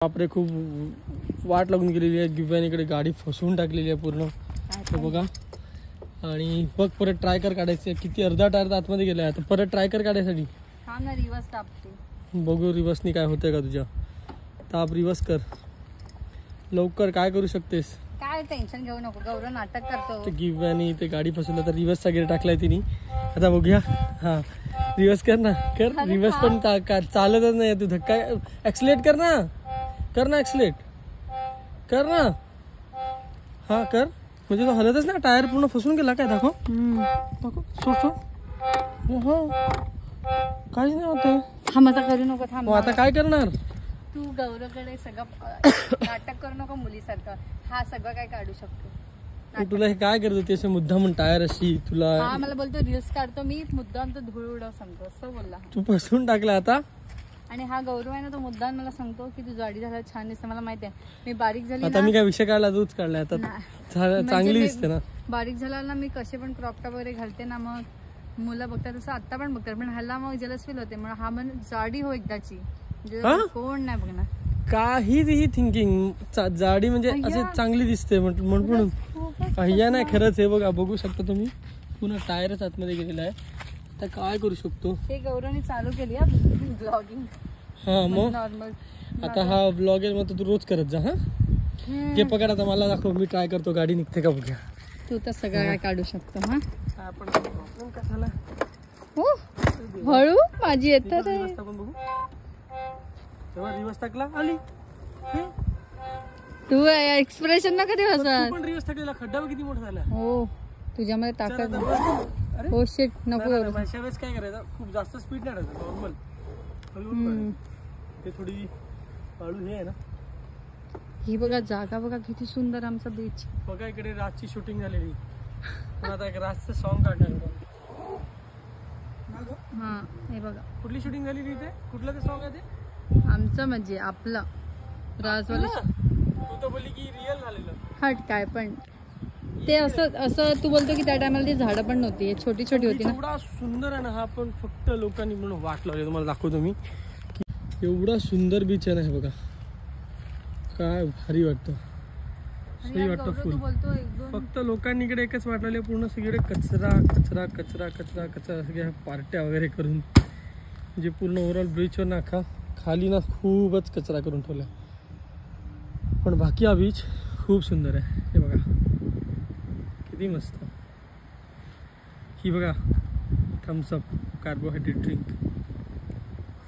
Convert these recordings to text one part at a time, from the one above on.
बापरे, खूप वाट लागून गेलेली आहे. गिव्यानीकडे गाडी फसवून टाकलेली आहे पूर्ण. हे बघा. आणि बघ परत ट्रायकर काढायचं. किती अर्धा टायर आतमध्ये गेलाय. आता परत ट्रायकर काढायसाठी रिवर्स टाकते. बघू रिवर्सनी काय होतंय का तुझ्या. ताप रिवर्स कर लवकर. काय करू शकतेस. काय टेन्शन घेऊ नको. गौरव नाटक करतो. ते गिव्यानी ते गाडी फसवलं तर रिवर्सचा गेअर टाकलाय तिने. आता बघूया. हा रिवर्स कर ना. कर रिवर्स पण चालतच नाही. तू धक्का ऍक्सिलेट कर ना. कर ना ऍक्सिलेट कर ना. हा कर. म्हणजे तो हलतच ना. टायर पूर्ण फसून गेला काय. दाखव दाखव. सोड सोड. काहीच नाही होत. थांबता करू नको. थांब. आता काय करणार तू गौरवकडे सगळं नाटक करू नको मुलीसारखं. हा सगळं काय काढू शकतो. तुला हे काय करत होती. असं मुद्दा म्हणून टायर अशी तुला. हा मला बोलतो रील्स काढतो मी. मुद्दाम तो धूळ उडव सांगतो असं बोलला. तू फसवून टाकला आता. आणि हा गौरव आहे ना, तो मुद्दाम मला सांगतो की तू जाडी झाला छान दिसते. मला माहिती आहे मी बारीक झाली आता. मी काय विषय काढला तूच काढलाय आता. चांगली दिसते ना. बारीक झाला ना मी कसे पण क्रॉप टॉप वगैरे घालते ना. मग मुलं बघतात तसं आता पण बघतात. पण ह्याला मग जलस फील होते. मग हा म्हण जाडी हो एकदाची. कोण नाही बघणार. काहीही थिंकिंग जाडी म्हणजे असे चांगली दिसते म्हणून. पहिया नाही खरंच. हे बघा बघू शकता तुम्ही. पुन्हा टायरच आतमध्ये गेलेला आहे. आता काय करू शकतो. हे गौरवने चालू केली ब्लॉगिंग. हा मग नॉर्मल. आता हा ब्लॉग आहे मग तू रोज करत जा. हा घे पकड. आता मला दाखव. मी ट्राय करतो गाडी निघते का बघूया. तू तर सगळं काय काढू शकतो. हा आपण प्रॉब्लेम का झाला. हळू माझी येत बघू. तेव्हा रिवर्स टाकला आली. तू एक्सप्रेशन नका दे असं. पण रिवर्स टाकलेला खड्डा किती मोठा झाला. हो तुझ्यामध्ये ताकद. हो शिट नको. अशा वेळेस काय करायचं. खूप जास्त स्पीड नाही टाकायचं. नॉर्मल हळू. ते थोडी हळू हे आहे ना. ही बघा जागा बघा किती सुंदर आमचा बीच. बघा इकडे रातची शूटिंग झालेली. पण आता एक रातचं सॉन्ग काढणार. हा हे बघा कुठली शूटिंग झालेली इथे. कुठलं ते सॉन्ग आहे ते. आमचं म्हणजे आपलं राजवाला. तू तर बोलली की रिअल झालेलं. हट काय पण ते असं तू बोलतो की त्या टायमाला ती झाडं पण नव्हती. छोटी छोटी होती ना. एवढा सुंदर आहे ना हा. पण फक्त लोकांनी म्हणून वाट लावली. तुम्हाला दाखवतो मी. एवढा सुंदर बीच आहे ना. हे बघा काय भारी वाटतं. सही वाटतं फुल. फक्त लोकांनी इकडे एकच वाट लावली. पूर्ण सगळीकडे कचरा कचरा कचरा कचरा कचरा. सगळ्या पार्ट्या वगैरे करून म्हणजे पूर्ण ओव्हरऑल बीचवर ना खाली ना खूपच कचरा करून ठेवला. पण बाकी हा बीच खूप सुंदर आहे. हे बघा किती मस्त. ही बघा थम्सअप कार्बोहायड्रेट ड्रिंक.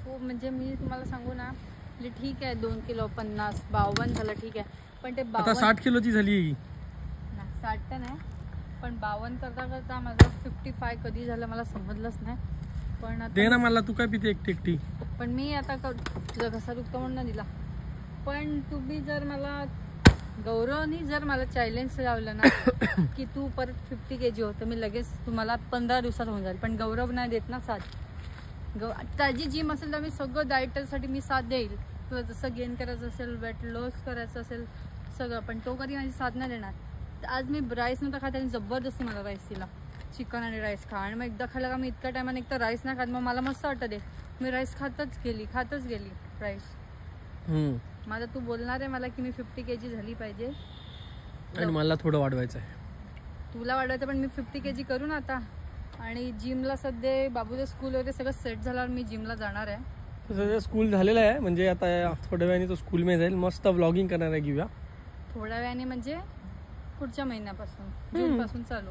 खूप म्हणजे मी तुम्हाला सांगू ना. ठीक आहे 2 किलो 50 52 झालं ठीक आहे. पण ते 60 किलोची झाली. 60 तर नाही पण 52 करता करता माझं 55 कधी झालं मला समजलंच नाही. पण दे ना मला. तू काय पिते एकटी. पण मी आता तुझा घसा दुखतो म्हणून नाही दिला. पण तुम्ही जर मला गौरवनी जर मला चॅलेंज लावलं ना की तू परत 50 kg होतं मी लगेच तुम्हाला 15 दिवसात होऊन जाईल. पण गौरव नाही देत ना साथ. ताजी जिम असेल तर मी सगळं डाएटसाठी मी साथ देईल. तुला जसं गेन करायचं असेल वेट लॉस करायचं असेल सगळं. पण तो कधी माझी साथ नाही देणार. आज मी राईस नव्हता खात आणि जबरदस्ती मला राईस दिला. चिकन आणि राईस खा. आणि मग एकदा खाल्ला का मी इतक्या टायमाने एकदा राईस नाही खात. मग मला मस्त वाटतं ते. मी राईस खातच गेली राईस. माझा तू बोलणार आहे मला की मी 50 kg झाली पाहिजे. आणि मला थोडं वाढवायचं आहे. तुला वाढवायचं पण मी 50 kg करू ना आता. आणि जिमला सध्या बाबूचं स्कूल वगैरे सगळं सेट झाल्यावर मी जिमला जाणार आहे. सध्या स्कूल झालेलं आहे. म्हणजे आता थोड्या वेळाने तो स्कूल मध्ये जाईल. मस्त व्लॉगिंग करणार आहे घेऊया. थोड्या वेळाने म्हणजे पुढच्या महिन्यापासून जून पासून चालू.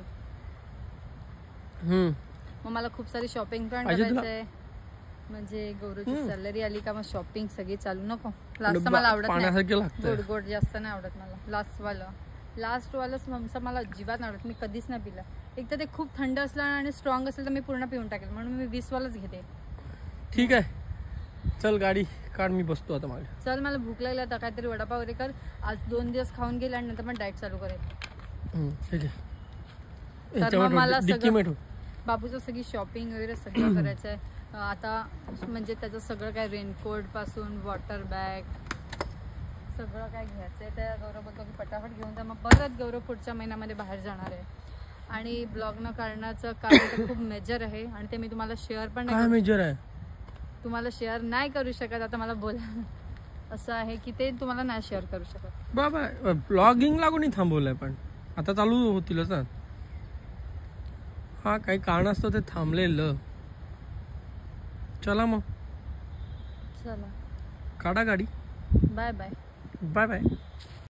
मग मला खूप सारी शॉपिंग पण करायचं आहे. म्हणजे गौरवची सॅलरी आली का मग शॉपिंग सगळी चालू. नको लास्ट मला आवडत नाही. गोड जास्त नाही आवडत मला. लास्ट वाला समसा मला अजिबात नाही आवडत. मी कधीच नाही पिला. एक तर ते खूप थंड असलं आणि स्ट्रॉंग असेल तर मी पूर्ण पिऊन टाकेल. म्हणून मी 20 वालाच घेते. ठीक आहे चल गाडी काढ. मी बसतो आता मागे. चल मला भूक लागली आता. काहीतरी वडापाव वगैरे कर. आज 2 दिवस खाऊन गेले आणि नंतर पण डाएट चालू करेल. तर मग मला सगळं बाबूचं सगळी शॉपिंग वगैरे सगळं करायचं आहे आता. म्हणजे त्याचं सगळं काय रेनकोट पासून वॉटर बॅग सगळं काय घ्यायचंय. त्या गौरव बघतो की पटापट घेऊन जा. मग परत गौरव पुढच्या महिन्यामध्ये बाहेर जाणार आहे. आणि ब्लॉग न करण्याचं कारण खूप मेजर आहे. आणि ते मी तुम्हाला शेअर पण नाही. मेजर आहे तुम्हाला शेअर नाही करू शकत. आता मला बोला असं आहे की ते तुम्हाला नाही शेअर करू शकत. बाबा ब्लॉगिंगला कोणी थांबवलंय पण आता चालू होतीलच ना. हा काही कारण असतं ते थांबलेलं. चला मग चला काढा गाडी. Bye bye. Bye bye.